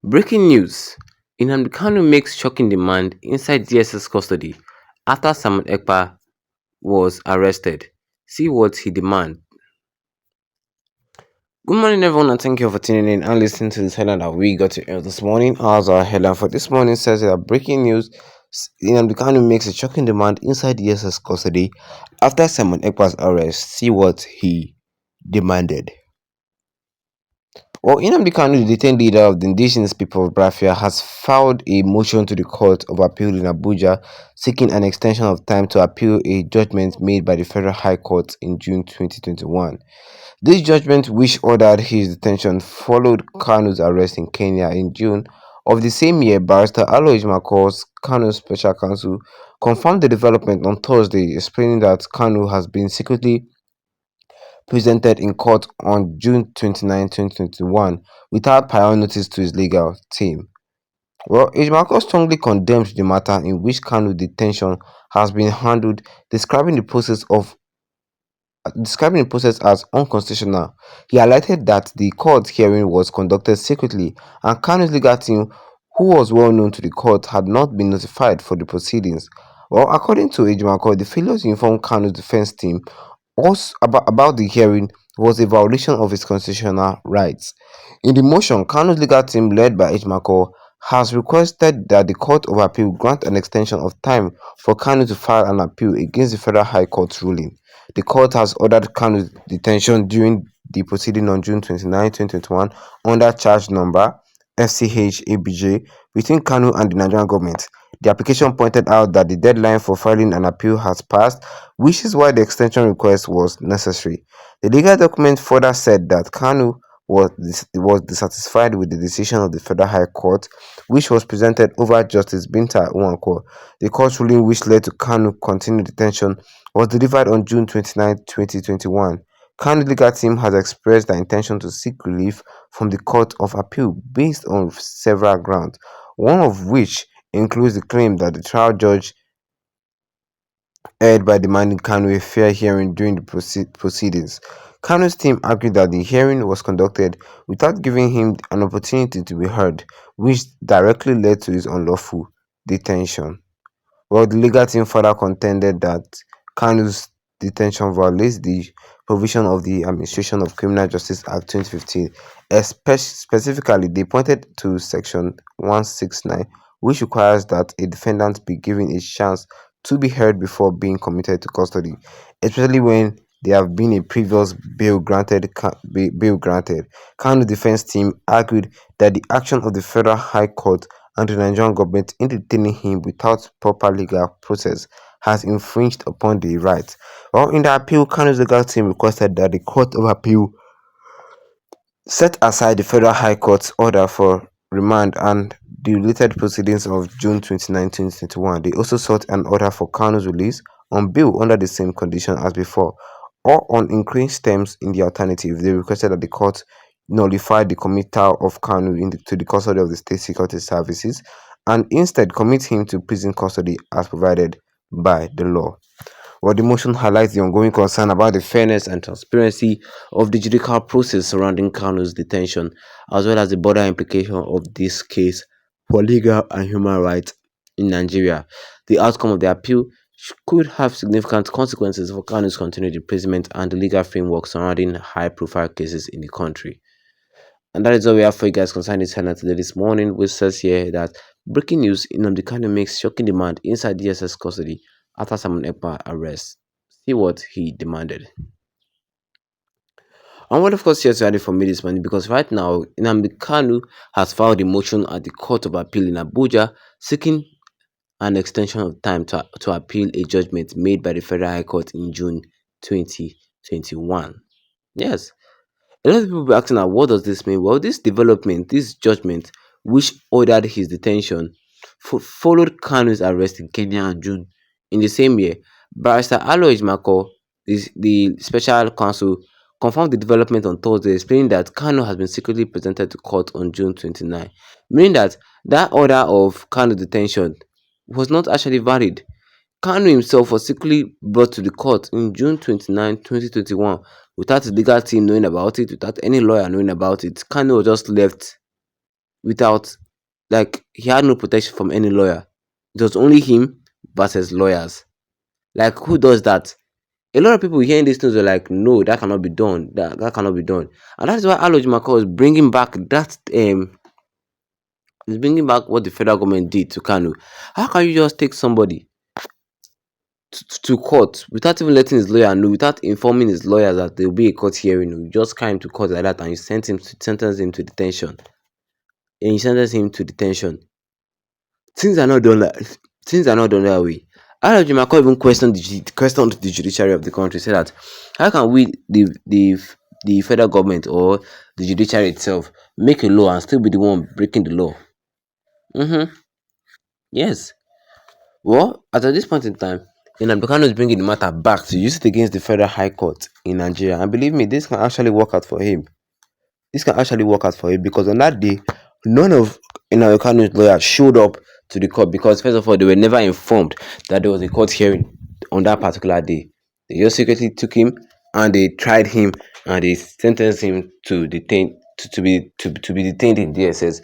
Breaking news: Nnamdi Kanu makes shocking demand inside DSS custody after Simon Ekpa was arrested. See what he demands. Good morning, everyone, and thank you for tuning in and listening to this headline that we got to air this morning. As our headline for this morning says that breaking news: Nnamdi Kanu makes a shocking demand inside DSS custody after Simon Ekpa's arrest. See what he demanded. Well, Nnamdi Kanu, the detained leader of the indigenous people of Biafra, has filed a motion to the Court of Appeal in Abuja seeking an extension of time to appeal a judgment made by the Federal High Court in June 2021. This judgment, which ordered his detention, followed Kanu's arrest in Kenya in June of the same year. Barrister Aloy Macaulay, Kanu's special counsel, confirmed the development on Thursday, explaining that Kanu has been secretly presented in court on June 29, 2021, without prior notice to his legal team. Well, Ejimako strongly condemned the matter in which Kanu detention has been handled, describing the process as unconstitutional. He highlighted that the court hearing was conducted secretly, and Kanu's legal team, who was well known to the court, had not been notified for the proceedings. Well, according to Ejimako, the failure to inform Kanu's defense team also about the hearing was a violation of his constitutional rights. In the motion, Kanu's legal team, led by Ejimako, has requested that the Court of Appeal grant an extension of time for Kanu to file an appeal against the Federal High Court's ruling. The court has ordered Kanu's detention during the proceeding on June 29, 2021, under charge number FCH-ABJ between Kanu and the Nigerian government. The application pointed out that the deadline for filing an appeal has passed, which is why the extension request was necessary. The legal document further said that Kanu was dissatisfied with the decision of the Federal High Court, which was presented over Justice Binta Nwankwo. The court's ruling, which led to Kanu continued detention, was delivered on June 29, 2021. Kanu's legal team has expressed their intention to seek relief from the Court of Appeal based on several grounds, one of which includes the claim that the trial judge erred by demanding Kanu a fair hearing during the proceedings. Kanu's team argued that the hearing was conducted without giving him an opportunity to be heard, which directly led to his unlawful detention. Well, the legal team further contended that Kanu's detention violates the provision of the Administration of Criminal Justice Act 2015. Specifically, they pointed to Section 169, which requires that a defendant be given a chance to be heard before being committed to custody, especially when there have been a previous bail granted. Kanu's defense team argued that the action of the Federal High Court and the Nigerian government in detaining him without proper legal process has infringed upon the rights. Well, in the appeal, Kanu's legal team requested that the Court of Appeal set aside the Federal High Court's order for remand and the related proceedings of June 29, 2021. They also sought an order for Kanu's release on bail under the same condition as before, or on increased terms. In the alternative, they requested that the court nullify the committal of Kanu to the custody of the State Security Services and instead commit him to prison custody as provided by the law. Well, the motion highlights the ongoing concern about the fairness and transparency of the judicial process surrounding Kanu's detention, as well as the broader implication of this case for legal and human rights in Nigeria. The outcome of the appeal could have significant consequences for Kanu's continued imprisonment and the legal framework surrounding high-profile cases in the country. And that is all we have for you guys concerning this headline today this morning, which says here that breaking news: Nnamdi Kanu makes shocking demand inside DSS custody after Simon Ekpa arrest. See what he demanded. And what, of course, here to add it for me this morning, because right now Nnamdi Kanu has filed a motion at the Court of Appeal in Abuja seeking an extension of time to appeal a judgment made by the Federal High Court in June 2021. Yes, a lot of people be asking, now, what does this mean? Well, this development, this judgment, which ordered his detention, followed Kanu's arrest in Kenya in June in the same year. Barrister Aloy Macaulay, the special counsel, confirmed the development on Thursday, explaining that Kanu has been secretly presented to court on June 29, meaning that that order of Kanu detention was not actually valid. Kanu himself was secretly brought to the court in June 29, 2021, without his legal team knowing about it, without any lawyer knowing about it. Kanu was just left without, like, he had no protection from any lawyer. It was only him versus lawyers. Like, who does that? A lot of people hearing these things are like, no, that cannot be done. That cannot be done. And that's why Aloji is bringing back that is bringing back what the federal government did to Kanu. How can you just take somebody to court without even letting his lawyer know, without informing his lawyer that there will be a court hearing? You just carry him to court like that, and you sentence him to detention. And you sentence him to detention. Things are not done like things are not done that way. Aloji even questioned the judiciary of the country. Said that, how can we, the federal government or the judiciary itself, make a law and still be the one breaking the law? Mm-hmm. Yes. Well, at this point in time, Nnamdi Kanu is bringing the matter back to use it against the Federal High Court in Nigeria. And believe me, this can actually work out for him. This can actually work out for him, because on that day, none of Nnamdi Kanu's lawyers showed up to the court, because first of all, they were never informed that there was a court hearing on that particular day. They just secretly took him and they tried him and they sentenced him to detain to be detained in DSS.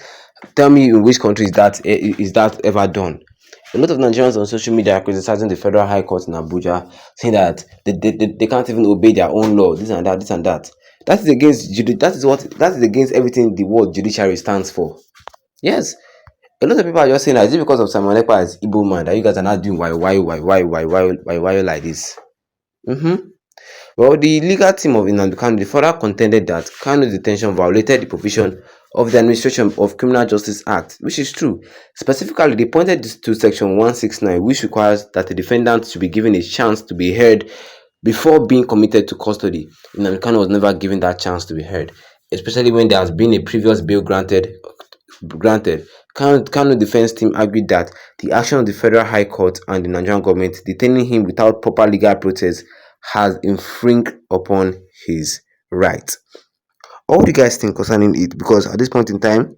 Tell me, in which country is that ever done? A lot of Nigerians on social media are criticizing the Federal High Court in Abuja, saying that they can't even obey their own law, this and that, this and that. That is against everything the word judiciary stands for. Yes, a lot of people are just saying that, is it because of Simon Ekpa as Igbo man that you guys are not doing why like this? Mm-hmm. Well, the legal team of Nnamdi Kanu further contended that Kanu's detention violated the provision of the Administration of Criminal Justice Act, which is true. Specifically, they pointed to Section 169, which requires that the defendant should be given a chance to be heard before being committed to custody. Nnamdi Kanu was never given that chance to be heard, especially when there has been a previous bail granted. Kanu defense team argued that the action of the Federal High Court and the Nigerian government detaining him without proper legal process has infringed upon his rights. What do you guys think concerning it? Because at this point in time,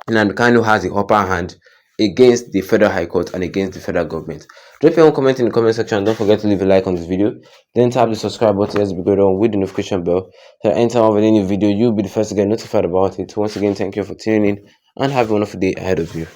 Nnamdi Kanu has the upper hand against the Federal High Court and against the federal government. Drop your own comment in the comment section. Don't forget to leave a like on this video. Then tap the subscribe button as we go on with the notification bell. So anytime I have any new video, you'll be the first to get notified about it. Once again, thank you for tuning in and have a wonderful day ahead of you.